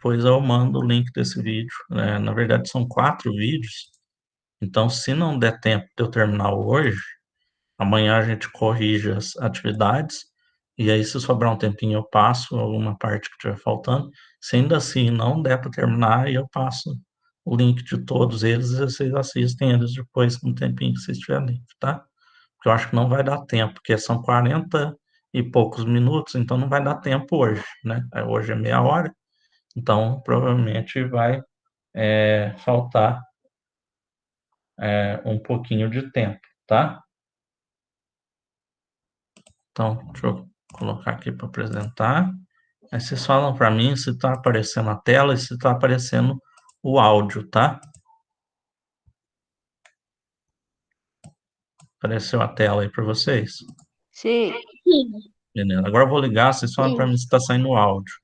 depois eu mando o link desse vídeo. Na verdade, são 4 vídeos, então se não der tempo de eu terminar hoje, amanhã a gente corrige as atividades, e aí se sobrar um tempinho eu passo alguma parte que estiver faltando. Se ainda assim não der para terminar, aí eu passo o link de todos eles e vocês assistem eles depois com o tempinho que vocês tiverem livre, tá? Porque eu acho que não vai dar tempo, porque são 40 e poucos minutos, então não vai dar tempo hoje, né? Hoje é meia hora, então provavelmente vai faltar um pouquinho de tempo, tá? Então, deixa eu colocar aqui para apresentar. Aí vocês falam para mim se está aparecendo a tela e se está aparecendo o áudio, tá? Apareceu a tela aí para vocês? Sim. Beleza. Agora eu vou ligar, vocês falam para mim se está saindo o áudio.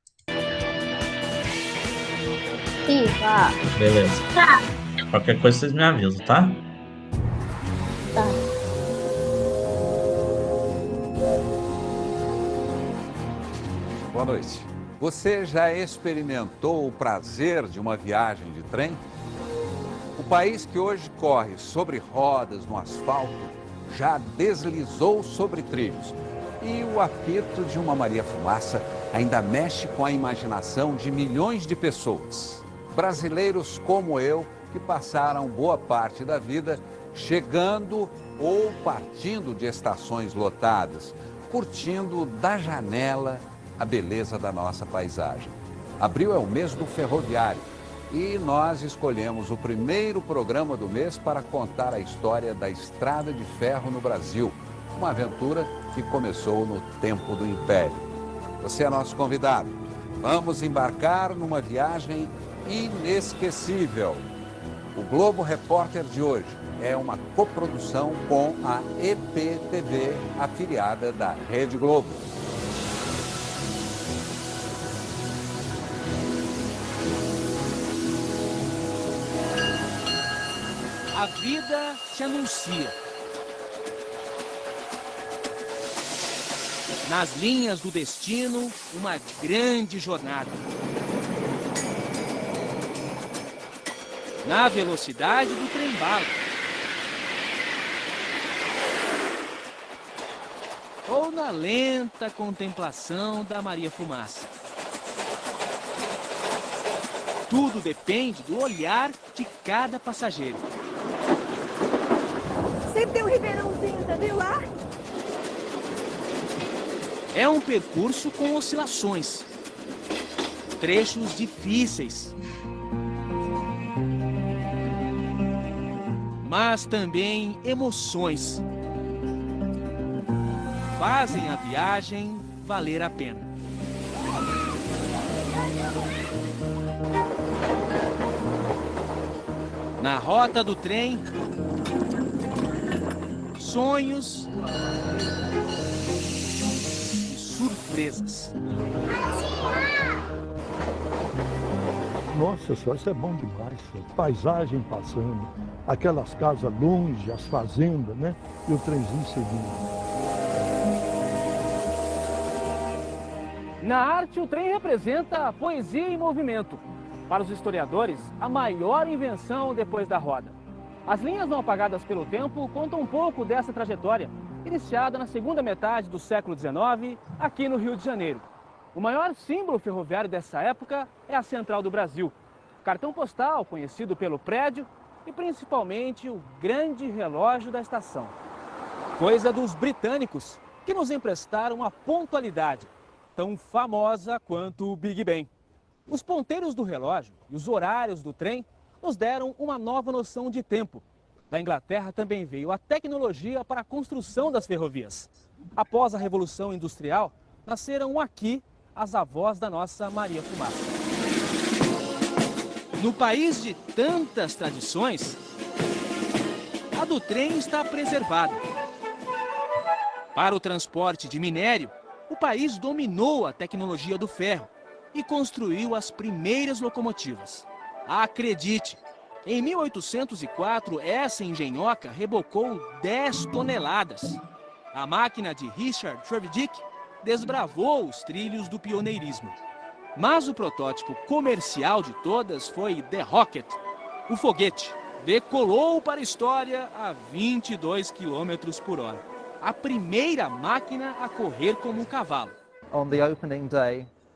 Sim, tá. Beleza. Qualquer coisa vocês me avisam, tá? Tá. Boa noite. Você já experimentou o prazer de uma viagem de trem? O país que hoje corre sobre rodas no asfalto já deslizou sobre trilhos. E o apito de uma Maria Fumaça ainda mexe com a imaginação de milhões de pessoas. Brasileiros como eu, que passaram boa parte da vida chegando ou partindo de estações lotadas, curtindo da janela a beleza da nossa paisagem. Abril é o mês do ferroviário e nós escolhemos o primeiro programa do mês para contar a história da Estrada de Ferro no Brasil, uma aventura que começou no tempo do Império. Você é nosso convidado. Vamos embarcar numa viagem inesquecível. O Globo Repórter de hoje é uma coprodução com a EPTV, afiliada da Rede Globo. A vida se anuncia. Nas linhas do destino, uma grande jornada. Na velocidade do trem-bala. Ou na lenta contemplação da Maria Fumaça. Tudo depende do olhar de cada passageiro. Sempre tem um ribeirãozinho, tá viu lá? É um percurso com oscilações, trechos difíceis, mas também emoções. Fazem a viagem valer a pena. Na rota do trem, sonhos e surpresas. Nossa senhora, isso é bom demais. Paisagem passando, aquelas casas longe, as fazendas, né? E o trenzinho seguindo. Na arte, o trem representa a poesia em movimento. Para os historiadores, a maior invenção depois da roda. As linhas não apagadas pelo tempo contam um pouco dessa trajetória, iniciada na segunda metade do século XIX, aqui no Rio de Janeiro. O maior símbolo ferroviário dessa época é a Central do Brasil, cartão postal conhecido pelo prédio e principalmente o grande relógio da estação. Coisa dos britânicos, que nos emprestaram a pontualidade, tão famosa quanto o Big Ben. Os ponteiros do relógio e os horários do trem nos deram uma nova noção de tempo. Da Inglaterra também veio a tecnologia para a construção das ferrovias. Após a Revolução Industrial, nasceram aqui as avós da nossa Maria Fumaça. No país de tantas tradições, a do trem está preservada. Para o transporte de minério, o país dominou a tecnologia do ferro e construiu as primeiras locomotivas. Acredite, em 1804, essa engenhoca rebocou 10 toneladas. A máquina de Richard Trevithick desbravou os trilhos do pioneirismo. Mas o protótipo comercial de todas foi The Rocket, o foguete. Decolou para a história a 22 km por hora. A primeira máquina a correr como um cavalo.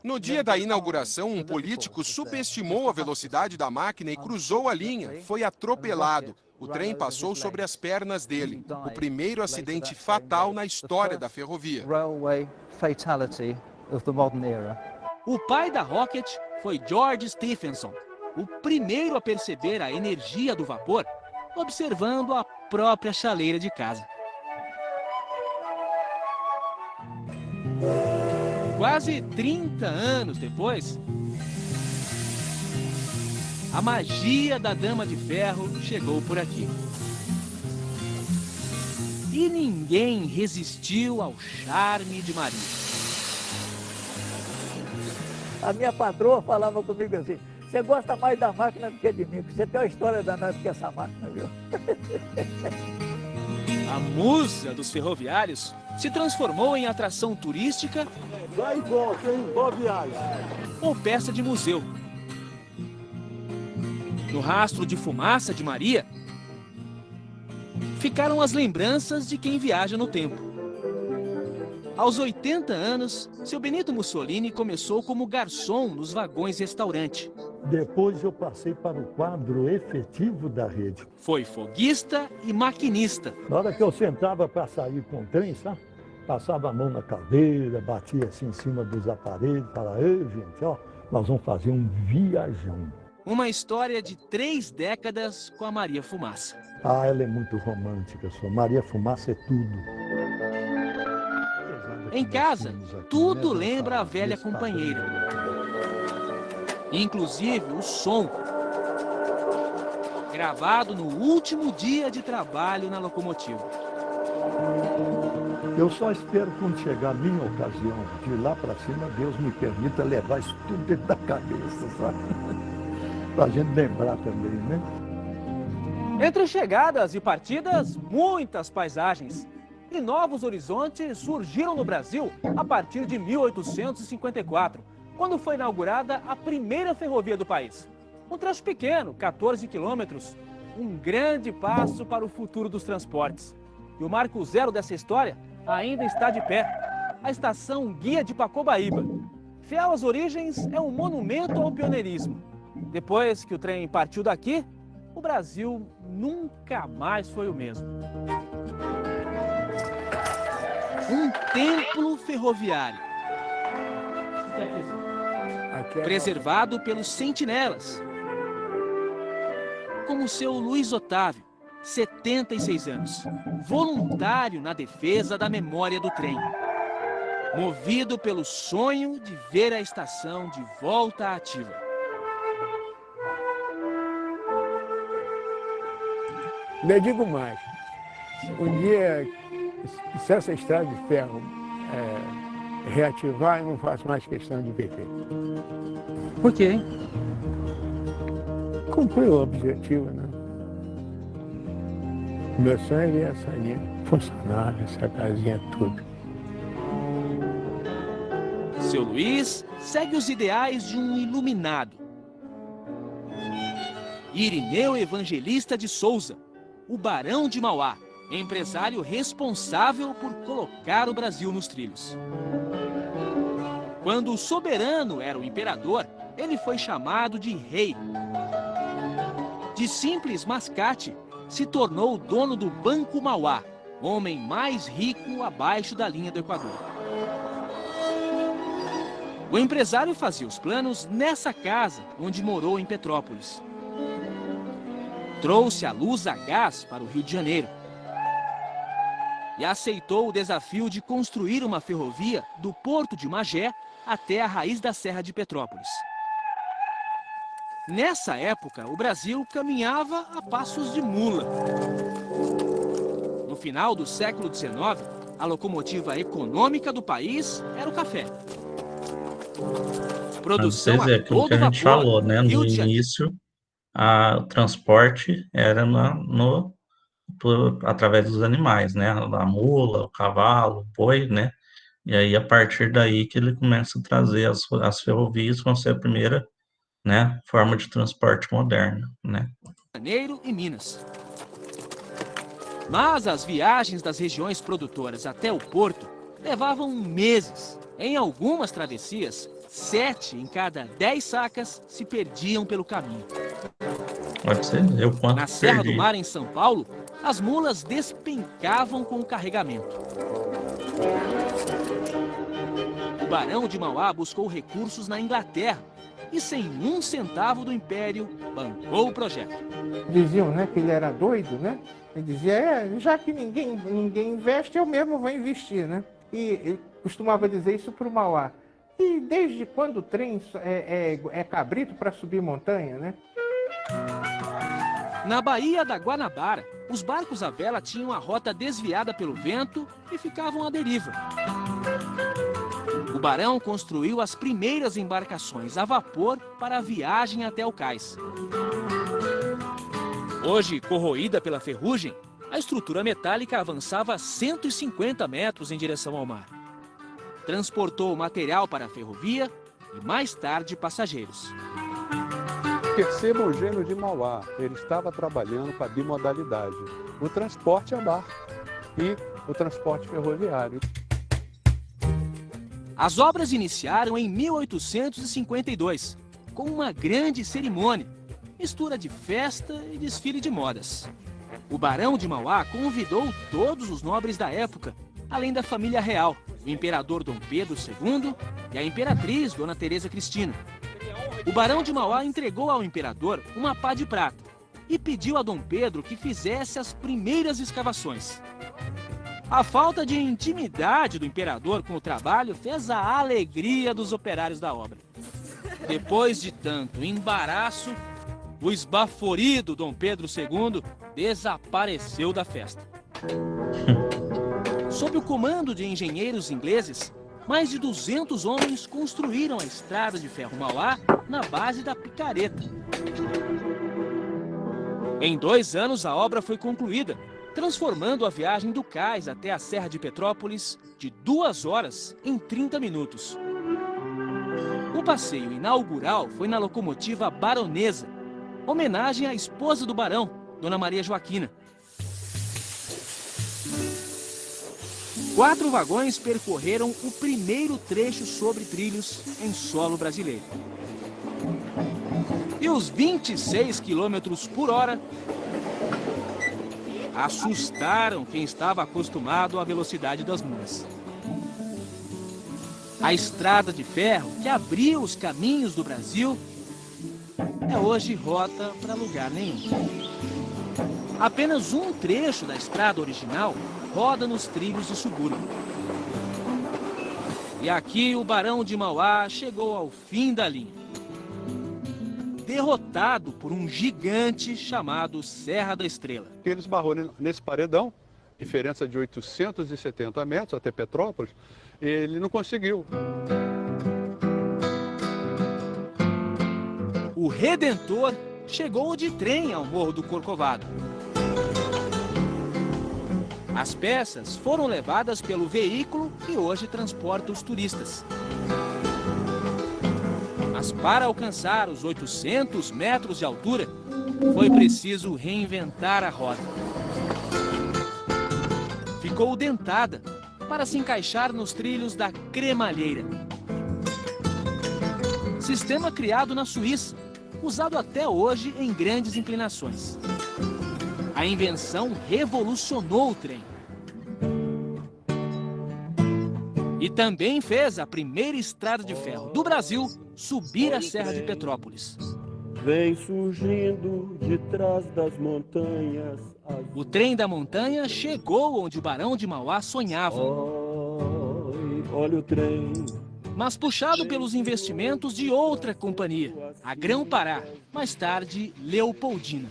No dia da inauguração, um político subestimou a velocidade da máquina e cruzou a linha. Foi atropelado. O trem passou sobre as pernas dele. O primeiro acidente fatal na história da ferrovia. O pai da Rocket foi George Stephenson, o primeiro a perceber a energia do vapor, observando a própria chaleira de casa. Quase 30 anos depois, a magia da Dama de Ferro chegou por aqui. E ninguém resistiu ao charme de Maria. A minha patroa falava comigo assim: você gosta mais da máquina do que de mim, porque você tem uma história danada que essa máquina, viu? A musa dos ferroviários se transformou em atração turística Vai e volta, hein? Boa viagem. ou peça de museu. No rastro de fumaça de Maria, ficaram as lembranças de quem viaja no tempo. Aos 80 anos, seu Benito Mussolini começou como garçom nos vagões-restaurante. Depois eu passei para o quadro efetivo da rede. Foi foguista e maquinista. Na hora que eu sentava para sair com o trem, sabe? Passava a mão na cadeira, batia assim em cima dos aparelhos, falava: ei, gente, ó, nós vamos fazer um viajão. Uma história de 3 décadas com a Maria Fumaça. Ah, ela é muito romântica, sua Maria Fumaça é tudo. Em casa, tudo lembra a velha companheira. Inclusive o som. Gravado no último dia de trabalho na locomotiva. Eu só espero quando chegar a minha ocasião de ir lá para cima, Deus me permita levar isso tudo dentro da cabeça, sabe? Pra gente lembrar também, né? Entre chegadas e partidas, muitas paisagens. E novos horizontes surgiram no Brasil a partir de 1854, quando foi inaugurada a primeira ferrovia do país. Um trecho pequeno, 14 quilômetros, um grande passo para o futuro dos transportes. E o marco zero dessa história ainda está de pé, a estação Guia de Pacobaíba. Fiel às origens, é um monumento ao pioneirismo. Depois que o trem partiu daqui, o Brasil nunca mais foi o mesmo. Um templo ferroviário, preservado pelos sentinelas, como o seu Luiz Otávio, 76 anos, voluntário na defesa da memória do trem, movido pelo sonho de ver a estação de volta ativa. Eu digo mais, um dia, se essa estrada de ferro reativar, eu não faço mais questão de viver. Por quê, hein? Cumpriu o objetivo, né? Meu sonho é ver essa linha funcionar, essa casinha, tudo. Seu Luiz segue os ideais de um iluminado. Irineu Evangelista de Souza, o Barão de Mauá, empresário responsável por colocar o Brasil nos trilhos. Quando o soberano era o imperador, ele foi chamado de rei. De simples mascate, se tornou o dono do Banco Mauá, homem mais rico abaixo da linha do Equador. O empresário fazia os planos nessa casa onde morou em Petrópolis. Trouxe a luz a gás para o Rio de Janeiro e aceitou o desafio de construir uma ferrovia do Porto de Magé até a raiz da Serra de Petrópolis. Nessa época, o Brasil caminhava a passos de mula. No final do século XIX, a locomotiva econômica do país era o café. Produção Mas, a todo aquilo que a gente vapor, falou, né? No Rio de Janeiro. início, o transporte era através dos animais, né? A mula, o cavalo, o boi, né? E aí, a partir daí que ele começa a trazer as ferrovias, vão ser a primeira, né, forma de transporte moderna, né? Janeiro e Minas. Mas as viagens das regiões produtoras até o porto levavam meses. Em algumas travessias, 7 em cada 10 sacas se perdiam pelo caminho. Pode ser, eu quanto Na Serra perdi. do Mar, em São Paulo, as mulas despencavam com o carregamento. O Barão de Mauá buscou recursos na Inglaterra e, sem um centavo do Império, bancou o projeto. Diziam, né, que ele era doido, né? Ele dizia, já que ninguém investe, eu mesmo vou investir, né? E ele costumava dizer isso para o Mauá. E desde quando o trem é cabrito para subir montanha, né? Na Baía da Guanabara, os barcos à vela tinham a rota desviada pelo vento e ficavam à deriva. O Barão construiu as primeiras embarcações a vapor para a viagem até o cais. Hoje, corroída pela ferrugem, a estrutura metálica avançava 150 metros em direção ao mar. Transportou material para a ferrovia e, mais tarde, passageiros. Perceba o gênio de Mauá. Ele estava trabalhando com a bimodalidade, o transporte a barco e o transporte ferroviário. As obras iniciaram em 1852, com uma grande cerimônia, mistura de festa e desfile de modas. O Barão de Mauá convidou todos os nobres da época, além da família real, o imperador Dom Pedro II e a imperatriz Dona Teresa Cristina. O Barão de Mauá entregou ao imperador uma pá de prata e pediu a Dom Pedro que fizesse as primeiras escavações. A falta de intimidade do imperador com o trabalho fez a alegria dos operários da obra. Depois de tanto embaraço, o esbaforido Dom Pedro II desapareceu da festa. Sob o comando de engenheiros ingleses, mais de 200 homens construíram a estrada de ferro Mauá na base da picareta. Em 2 anos, a obra foi concluída, transformando a viagem do cais até a Serra de Petrópolis de 2 horas em 30 minutos. O passeio inaugural foi na locomotiva Baronesa, homenagem à esposa do barão, Dona Maria Joaquina. 4 vagões percorreram o primeiro trecho sobre trilhos em solo brasileiro. E os 26 quilômetros por hora assustaram quem estava acostumado à velocidade das mulas. A estrada de ferro que abria os caminhos do Brasil é hoje rota para lugar nenhum. Apenas um trecho da estrada original roda nos trilhos do subúrbio. E aqui o Barão de Mauá chegou ao fim da linha, derrotado por um gigante chamado Serra da Estrela. Ele esbarrou nesse paredão, diferença de 870 metros até Petrópolis, ele não conseguiu. O Redentor chegou de trem ao Morro do Corcovado. As peças foram levadas pelo veículo que hoje transporta os turistas. Mas para alcançar os 800 metros de altura, foi preciso reinventar a roda. Ficou dentada para se encaixar nos trilhos da cremalheira. Sistema criado na Suíça, usado até hoje em grandes inclinações. A invenção revolucionou o trem. E também fez a primeira estrada de ferro do Brasil subir a Serra de Petrópolis. Vem surgindo de trás das montanhas. O trem da montanha chegou onde o Barão de Mauá sonhava. Olha o trem. Mas puxado pelos investimentos de outra companhia, a Grão-Pará, mais tarde Leopoldina.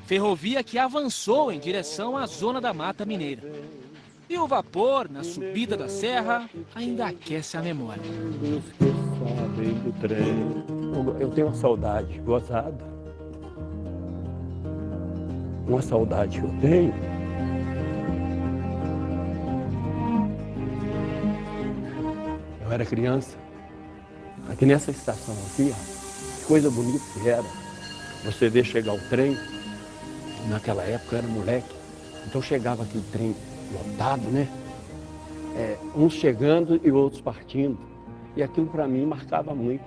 Ferrovia que avançou em direção à zona da Mata Mineira. E o vapor, na subida da serra, ainda aquece a memória. Os que sabem do trem. Eu tenho uma saudade gozada. Uma saudade que eu tenho Eu era criança. Aqui nessa estação aqui, ó, que coisa bonita que era. Você vê chegar o trem, naquela época eu era moleque, então chegava aquele trem lotado, né? Uns chegando e outros partindo. E aquilo para mim marcava muito.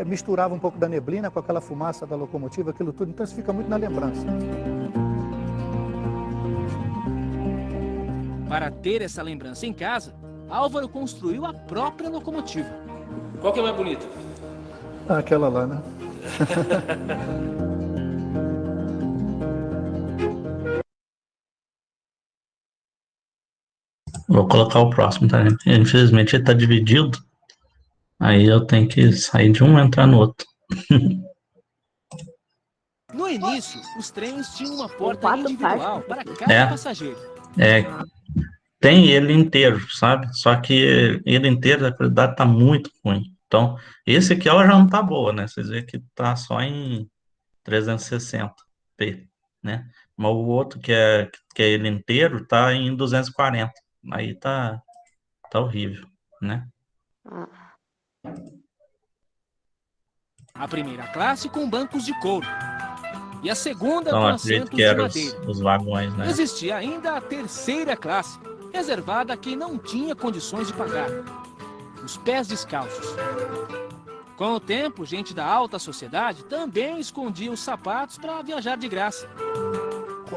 Misturava um pouco da neblina com aquela fumaça da locomotiva, aquilo tudo, então isso fica muito na lembrança. Para ter essa lembrança em casa, Álvaro construiu a própria locomotiva. Qual que é mais bonita? Aquela lá, né? Vou colocar o próximo, tá? Infelizmente ele tá dividido. Aí eu tenho que sair de um e entrar no outro. No início, os trens tinham uma porta individual para cada passageiro. Tem ele inteiro, sabe? Só que ele inteiro, a qualidade tá muito ruim. Então, esse aqui ela já não tá boa, né? Vocês veem que tá só em 360p, né? Mas o outro, que é ele inteiro, tá em 240. Aí tá horrível, né? A primeira classe com bancos de couro. E a segunda Então, com acredito assentos que de eram madeira. os vagões, né? Existia ainda a terceira classe, reservada a quem não tinha condições de pagar. Os pés descalços. Com o tempo, gente da alta sociedade também escondia os sapatos para viajar de graça.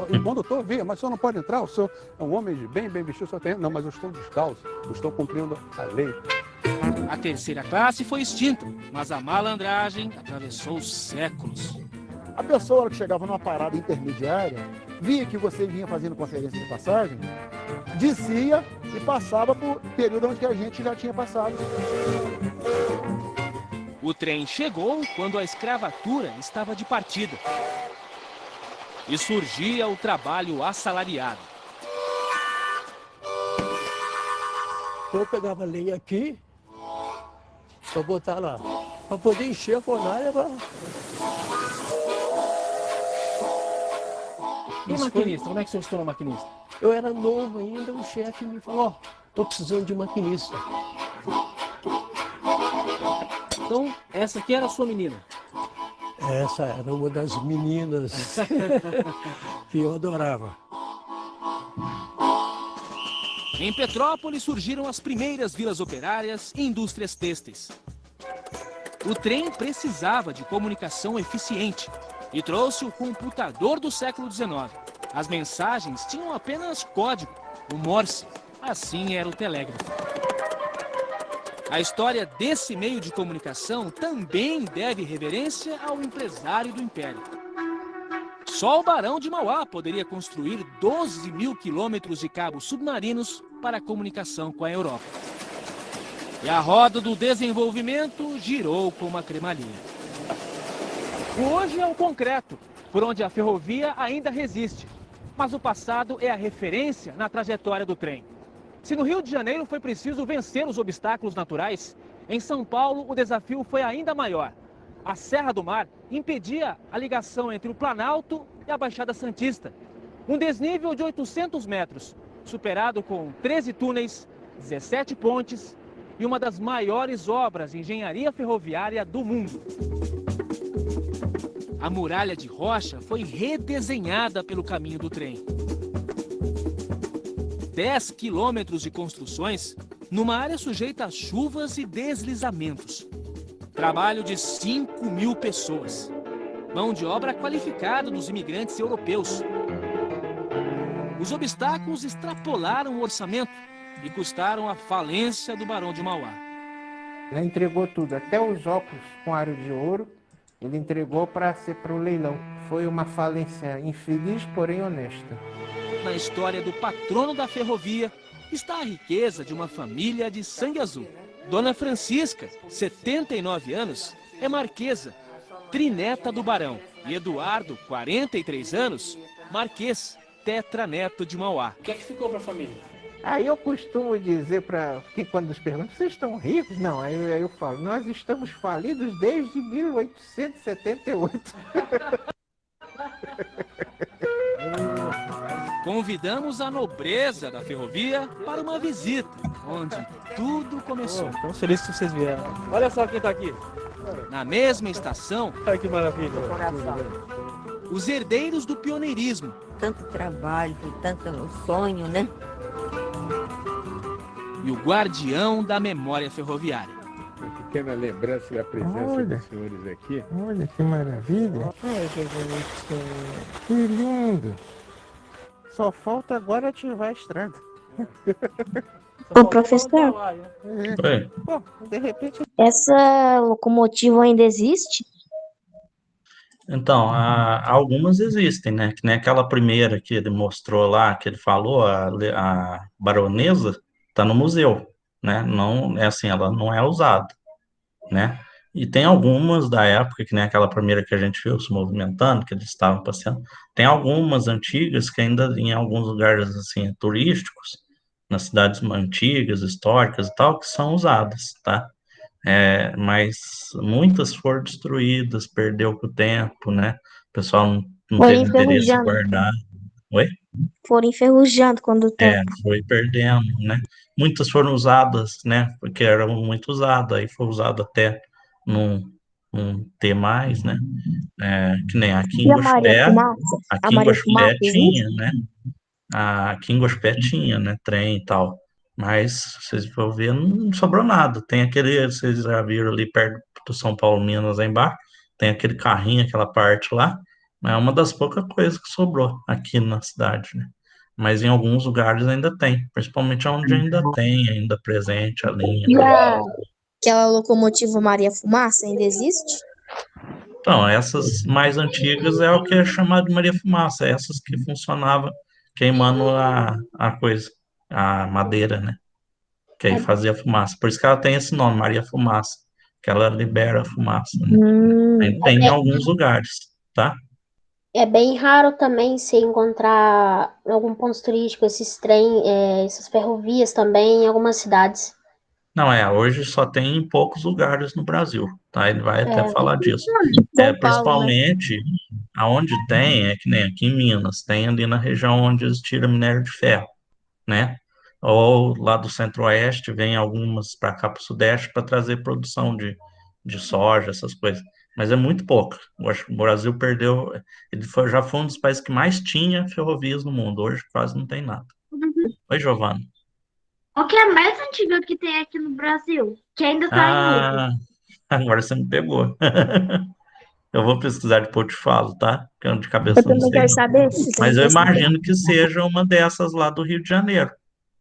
O condutor via, mas o senhor não pode entrar, o senhor é um homem bem vestido, o senhor tem... Não, mas eu estou descalço, eu estou cumprindo a lei. A terceira classe foi extinta, mas a malandragem atravessou séculos. A pessoa que chegava numa parada intermediária, via que você vinha fazendo conferência de passagem, descia e passava por período onde a gente já tinha passado. O trem chegou quando a escravatura estava de partida. E surgia o trabalho assalariado. Eu pegava lenha aqui, para botar lá, para poder encher a fornalha. E maquinista? Como é que você se tornou maquinista? Eu era novo ainda, o chefe me falou, tô precisando de maquinista. Então, essa aqui era a sua menina? Essa era uma das meninas que eu adorava. Em Petrópolis surgiram as primeiras vilas operárias e indústrias têxteis. O trem precisava de comunicação eficiente e trouxe o computador do século XIX. As mensagens tinham apenas código, o Morse. Assim era o telégrafo. A história desse meio de comunicação também deve reverência ao empresário do Império. Só o Barão de Mauá poderia construir 12 mil quilômetros de cabos submarinos para a comunicação com a Europa. E a roda do desenvolvimento girou como a cremalheira. Hoje é o concreto, por onde a ferrovia ainda resiste. Mas o passado é a referência na trajetória do trem. Se no Rio de Janeiro foi preciso vencer os obstáculos naturais, em São Paulo o desafio foi ainda maior. A Serra do Mar impedia a ligação entre o Planalto e a Baixada Santista. Um desnível de 800 metros, superado com 13 túneis, 17 pontes e uma das maiores obras de engenharia ferroviária do mundo. A muralha de rocha foi redesenhada pelo caminho do trem. 10 quilômetros de construções numa área sujeita a chuvas e deslizamentos. Trabalho de 5 mil pessoas. Mão de obra qualificada dos imigrantes europeus. Os obstáculos extrapolaram o orçamento e custaram a falência do Barão de Mauá. Ele entregou tudo, até os óculos com aro de ouro, ele entregou para ser para o leilão. Foi uma falência infeliz, porém honesta. Na história do patrono da ferrovia está a riqueza de uma família de sangue azul. Dona Francisca, 79 anos, é marquesa, trineta do Barão. E Eduardo, 43 anos, marquês, tetraneto de Mauá. O que é que ficou para a família? Aí eu costumo dizer para quem quando nos perguntam, vocês estão ricos? Não, aí eu falo, nós estamos falidos desde 1878. Convidamos a nobreza da ferrovia para uma visita, onde tudo começou. Estamos felizes que vocês vieram. Olha só quem tá aqui. Na mesma estação, Olha que maravilha. os herdeiros do pioneirismo. Tanto trabalho, tanto sonho, né? E o guardião da memória ferroviária. Uma pequena lembrança da presença dos senhores aqui. Olha que maravilha. Ai, que bonitinho. Que lindo. Só falta agora ativar a estrada. Ô, professor, Bom, de repente... essa locomotiva ainda existe? Então, algumas existem, né? Que nem aquela primeira que ele mostrou lá, que ele falou, a baronesa, está no museu, né? Não é assim, ela não é usada, né? E tem algumas da época, que nem aquela primeira que a gente viu se movimentando, que eles estavam passeando. Tem algumas antigas que ainda em alguns lugares assim turísticos, nas cidades antigas, históricas e tal, que são usadas, tá? Mas muitas foram destruídas, perdeu com o tempo, né? O pessoal não Foi teve interesse em enferrujando. guardar. Oi? Foram enferrujando quando o tempo. Foi perdendo, né? Muitas foram usadas, né? Porque eram muito usadas, aí foi usado até não ter mais, né? Que nem aqui em E a Maria Gospé, Fumaça? aqui A em Maria Gospé Fumaça tinha, existe? né? Aqui em Gospé tinha, né? Trem e tal. Mas, vocês vão ver, não sobrou nada. Tem aquele, vocês já viram ali perto do São Paulo, Minas, lá embaixo, tem aquele carrinho, aquela parte lá, mas é uma das poucas coisas que sobrou aqui na cidade, né? Mas em alguns lugares ainda tem, principalmente onde ainda tem, ainda presente a linha. E aquela locomotiva Maria Fumaça ainda existe? Então, essas mais antigas é o que é chamado de Maria Fumaça, essas que funcionavam queimando a coisa, a madeira, né? Que aí fazia fumaça. Por isso que ela tem esse nome, Maria Fumaça, que ela libera a fumaça, né? Tem em alguns lugares, tá? É bem raro também se encontrar em algum ponto turístico esses essas ferrovias também em algumas cidades. Não, hoje só tem em poucos lugares no Brasil, tá? Ele vai até falar disso. São Paulo, Principalmente, aonde tem, que nem aqui em Minas, tem ali na região onde eles tiram minério de ferro, né? Ou lá do Centro-Oeste, vem algumas para cá para o Sudeste para trazer produção de soja, essas coisas. Mas é muito pouco. Eu acho que o Brasil perdeu, já foi um dos países que mais tinha ferrovias no mundo. Hoje quase não tem nada. Oi, Giovana. O que é mais antigo que tem aqui no Brasil? Que ainda está em uso? Agora você me pegou. Eu vou pesquisar depois eu te falo, tá? Porque eu de cabeça Eu não também sei. quero saber. Mas eu imagino que seja uma dessas lá do Rio de Janeiro,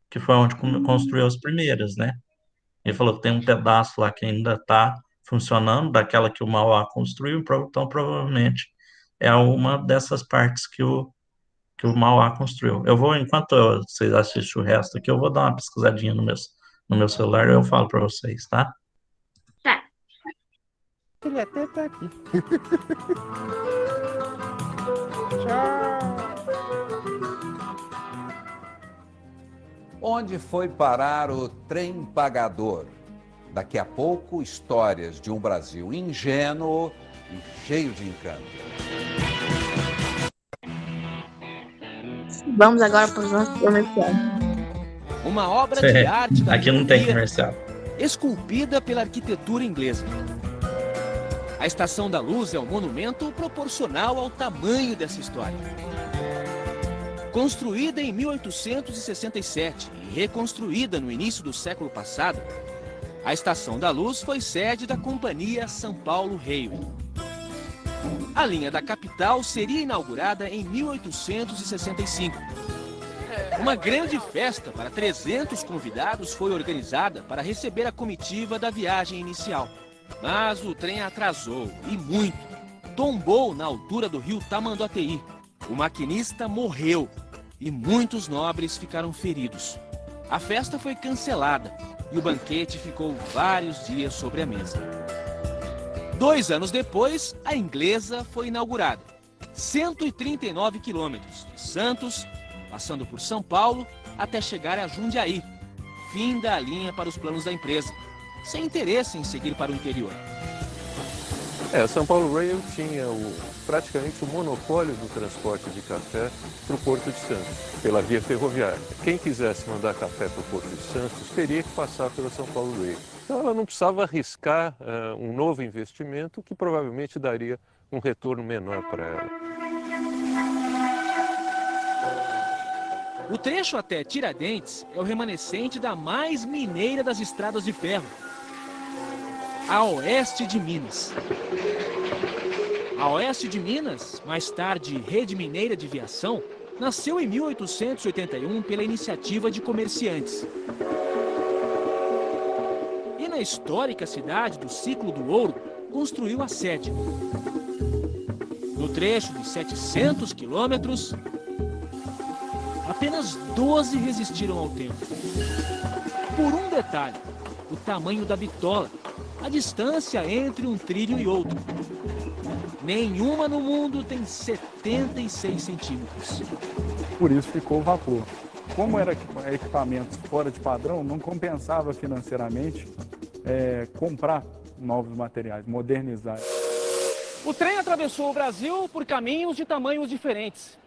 que foi onde construiu as primeiras, né? Ele falou que tem um pedaço lá que ainda está funcionando, daquela que o Mauá construiu, então provavelmente é uma dessas partes que o Mauá construiu. Eu vou, enquanto vocês assistem o resto aqui, eu vou dar uma pesquisadinha no meu celular e eu falo para vocês, tá? Tá. Ele até tá aqui. Tchau. Onde foi parar o trem pagador? Daqui a pouco, histórias de um Brasil ingênuo e cheio de encanto. Vamos agora para os nossos comerciais. Uma obra de arte da Aqui não tem ferrovia, comercial. esculpida pela arquitetura inglesa. A Estação da Luz é um monumento proporcional ao tamanho dessa história. Construída em 1867 e reconstruída no início do século passado, a Estação da Luz foi sede da Companhia São Paulo Railway. A linha da capital seria inaugurada em 1865. Uma grande festa para 300 convidados foi organizada para receber a comitiva da viagem inicial. Mas o trem atrasou, e muito. Tombou na altura do rio Tamanduateí. O maquinista morreu e muitos nobres ficaram feridos. A festa foi cancelada e o banquete ficou vários dias sobre a mesa. 2 anos depois, a Inglesa foi inaugurada. 139 quilômetros de Santos, passando por São Paulo, até chegar a Jundiaí. Fim da linha para os planos da empresa, sem interesse em seguir para o interior. São Paulo Rail tinha praticamente o monopólio do transporte de café para o Porto de Santos, pela via ferroviária. Quem quisesse mandar café para o Porto de Santos teria que passar pela São Paulo Rail. Então ela não precisava arriscar um novo investimento que provavelmente daria um retorno menor para ela. O trecho até Tiradentes é o remanescente da mais mineira das estradas de ferro, a Oeste de Minas. A Oeste de Minas, mais tarde Rede Mineira de Viação, nasceu em 1881 pela iniciativa de comerciantes. E na histórica cidade do Ciclo do Ouro, construiu a sede. No trecho de 700 quilômetros, apenas 12 resistiram ao tempo. Por um detalhe, o tamanho da bitola, a distância entre um trilho e outro. Nenhuma no mundo tem 76 centímetros. Por isso ficou o vapor. Como era equipamentos fora de padrão, não compensava financeiramente comprar novos materiais, modernizar. O trem atravessou o Brasil por caminhos de tamanhos diferentes.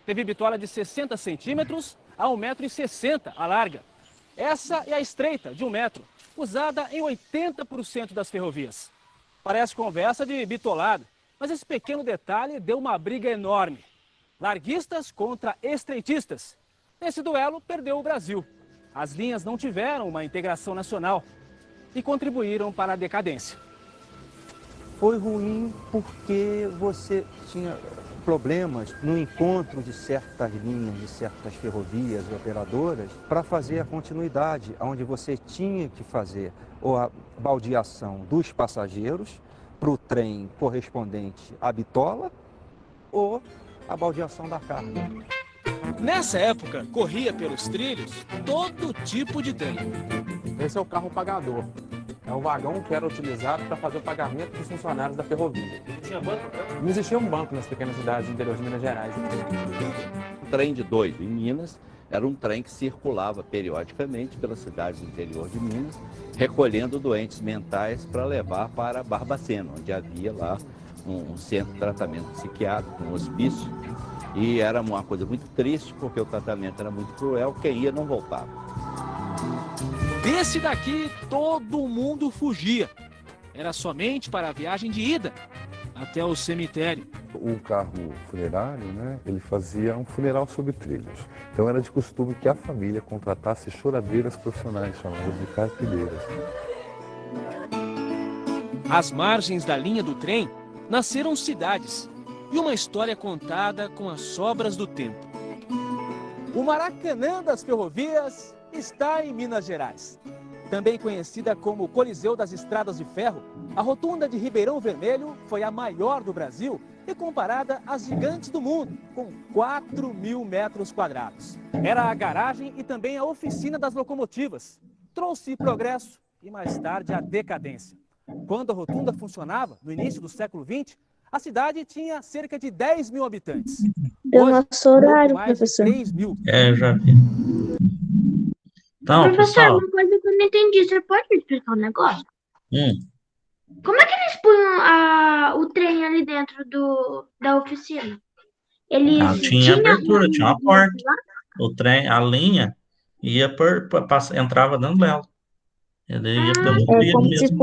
Teve bitola de 60 centímetros a 1,60 m a larga. Essa é a estreita, de 1 metro, usada em 80% das ferrovias. Parece conversa de bitolado, mas esse pequeno detalhe deu uma briga enorme. Larguistas contra estreitistas. Nesse duelo, perdeu o Brasil. As linhas não tiveram uma integração nacional e contribuíram para a decadência. Foi ruim porque você tinha problemas no encontro de certas linhas, de certas ferrovias e operadoras para fazer a continuidade, onde você tinha que fazer a baldeação dos passageiros para o trem correspondente à bitola ou a baldeação da carga. Nessa época, corria pelos trilhos todo tipo de trem. Esse é o carro pagador. É o vagão que era utilizado para fazer o pagamento dos funcionários da ferrovia. Tinha banco? Não existia um banco nas pequenas cidades do interior de Minas Gerais. O trem de doido em Minas era um trem que circulava periodicamente pelas cidades do interior de Minas, recolhendo doentes mentais para levar para Barbacena, onde havia lá um centro de tratamento psiquiátrico, um hospício. E era uma coisa muito triste, porque o tratamento era muito cruel, quem ia não voltava. Desse daqui, todo mundo fugia. Era somente para a viagem de ida até o cemitério. O carro funerário, né, ele fazia um funeral sobre trilhos. Então era de costume que a família contratasse choradeiras profissionais, chamadas de carpideiras. Às margens da linha do trem, nasceram cidades e uma história contada com as sobras do tempo. O Maracanã das ferrovias está em Minas Gerais. Também conhecida como Coliseu das Estradas de Ferro, a rotunda de Ribeirão Vermelho foi a maior do Brasil e comparada às gigantes do mundo, com 4.000 metros quadrados. Era a garagem e também a oficina das locomotivas. Trouxe progresso e mais tarde a decadência. Quando a rotunda funcionava, no início do século XX, a cidade tinha cerca de 10.000 habitantes. Deu nosso horário, mais professor. de 3.000. Eu já vi. Então, Professor, pessoal. uma coisa que eu não entendi, você pode me explicar um negócio? Hum. Como é que eles punham o trem ali dentro da oficina? Eles Tinha abertura, tinha uma porta. lá? O trem, a linha, ia entrava dentro dela. Ele ia pelo É trilho como se mesmo.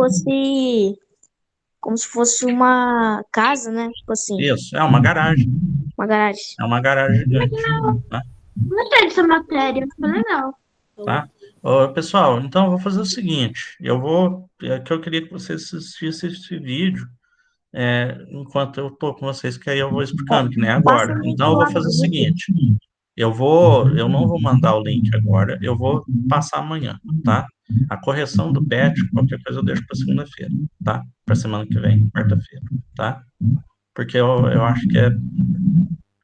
fosse uma casa, né? Tipo assim, Isso, é uma garagem. uma garagem. É uma garagem gigante. Né? Gostei dessa matéria, foi legal. Tá? Ô, pessoal, então eu vou fazer o seguinte, que eu queria que vocês assistissem esse vídeo enquanto eu tô com vocês, que aí eu vou explicando, que nem agora. Então eu vou fazer o seguinte, eu não vou mandar o link agora, eu vou passar amanhã, tá? A correção do PET, qualquer coisa eu deixo para segunda-feira, tá? Para semana que vem, quarta-feira, tá? Porque eu acho que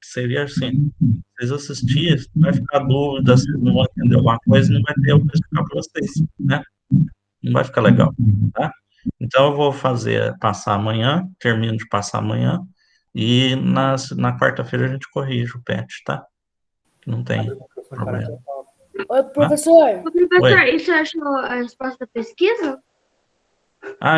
seria assim, vocês assistirem, vai ficar dúvida, vocês não vão entender alguma coisa, não vai ter o que explicar para vocês, né? Não vai ficar legal, tá? Então eu vou passar amanhã, termino de passar amanhã, e na quarta-feira a gente corrige o PET, tá? Não tem problema. Oi, professor. Professor, Oi. e você achou a resposta da pesquisa?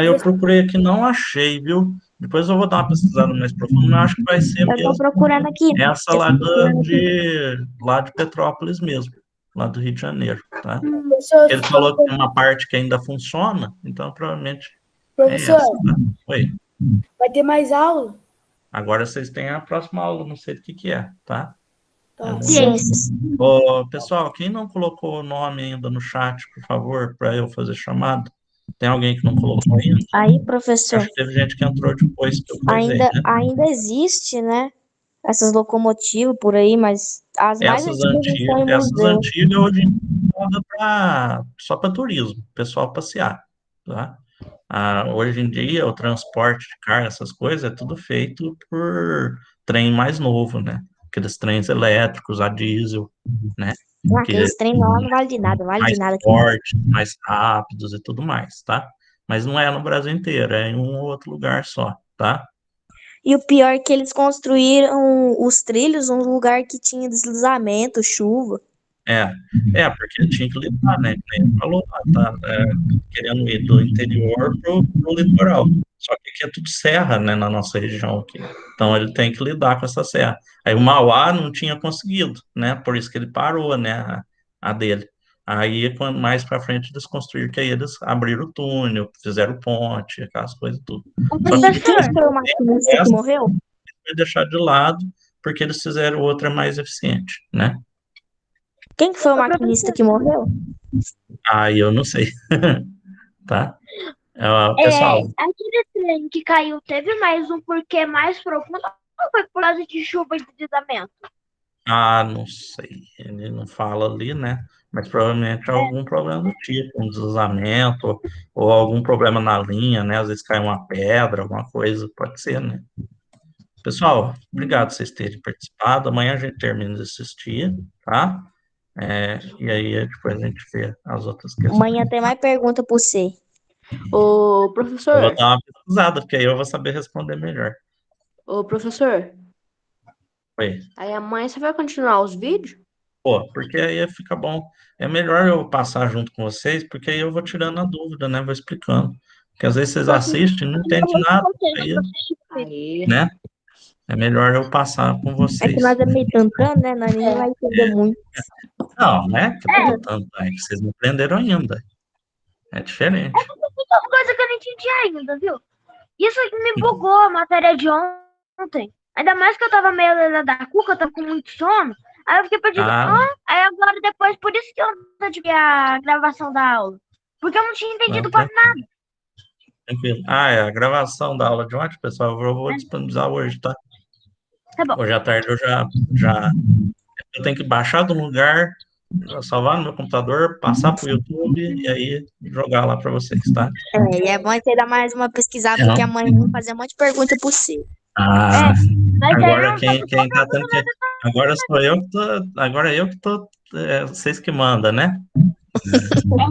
Eu procurei aqui, não achei, viu? Depois eu vou dar uma pesquisada mais profunda, mas eu acho que vai ser Eu tô mesmo procurando aqui. essa Eu lá, tô procurando lá de Petrópolis mesmo, lá do Rio de Janeiro, tá? Professor, Ele falou que tem uma parte que ainda funciona, então provavelmente é professor, essa, tá? Oi. vai ter mais aula? Agora vocês têm a próxima aula, não sei do que é, tá? Tá. Ciências. Ô, pessoal, quem não colocou o nome ainda no chat, por favor, para eu fazer chamada? Tem alguém que não colocou ainda? Aí, professor, Acho que teve gente que entrou depois que eu coisei, né? ainda existe, né? Essas locomotivas por aí, mas as mais antigas estão em Essas museu. antigas hoje em dia só para turismo, pessoal passear, tá? Hoje em dia o transporte de carga, essas coisas, é tudo feito por trem mais novo, né? Aqueles trens elétricos, a diesel, né? Aqueles trem lá não vale de nada, vale mais de nada. fortes, mais rápidos e tudo mais, tá? Mas não é no Brasil inteiro, é em um ou outro lugar só, tá? E o pior é que eles construíram os trilhos num lugar que tinha deslizamento, chuva. Porque ele tinha que lidar, né? Como ele falou, tá querendo ir do interior pro litoral. Só que aqui é tudo serra, né, na nossa região aqui. Então ele tem que lidar com essa serra. Aí o Mauá não tinha conseguido, né? Por isso que ele parou, né, a dele. Aí, quando mais para frente, eles construíram, que aí eles abriram o túnel, fizeram ponte, aquelas coisas tudo. Só que Quem foi o maquinista que morreu? foi deixar de lado, porque eles fizeram outra mais eficiente, né? Quem que foi o maquinista que morreu? Eu não sei. Tá? Pessoal, Aquele trem que caiu, teve mais um porquê mais profundo ou foi por causa de chuva e deslizamento? não sei. Ele não fala ali, né? Mas provavelmente é algum problema do tipo, um deslizamento, ou algum problema na linha, né? Às vezes cai uma pedra, alguma coisa, pode ser, né? Pessoal, obrigado por vocês terem participado. Amanhã a gente termina de assistir, tá? E aí depois a gente vê as outras questões. Amanhã tem mais pergunta por você. Ô, professor. Eu vou dar uma pesquisada, porque aí eu vou saber responder melhor. Ô, professor. Oi. Aí amanhã você vai continuar os vídeos? Porque aí fica bom. É melhor eu passar junto com vocês, porque aí eu vou tirando a dúvida, né? Vou explicando. Porque às vezes vocês assistem e não entendem nada, aí, né? É melhor eu passar com vocês. É que nós é meio tantando, né? Nós nem vai entender muito. Não, né? É que vocês não aprenderam ainda. É diferente. Tem uma coisa que eu não entendi ainda, viu? Isso aqui me bugou a matéria de ontem. Ainda mais que eu tava meio lelé da cuca, eu tava com muito sono. Aí eu fiquei pedindo, aí agora depois, por isso que eu não tive a gravação da aula. Porque eu não tinha entendido quase nada. Tranquilo. A gravação da aula de ontem, pessoal, eu vou disponibilizar hoje, tá? Tá bom. Hoje à tarde eu eu tenho que baixar do lugar, salvar no meu computador, passar pro YouTube e aí jogar lá para vocês, tá? E é bom você dar mais uma pesquisada, porque amanhã eu vou fazer um monte de pergunta por você. Agora quem tá tendo que... Agora sou eu que tô... Agora eu que tô... vocês que mandam, né?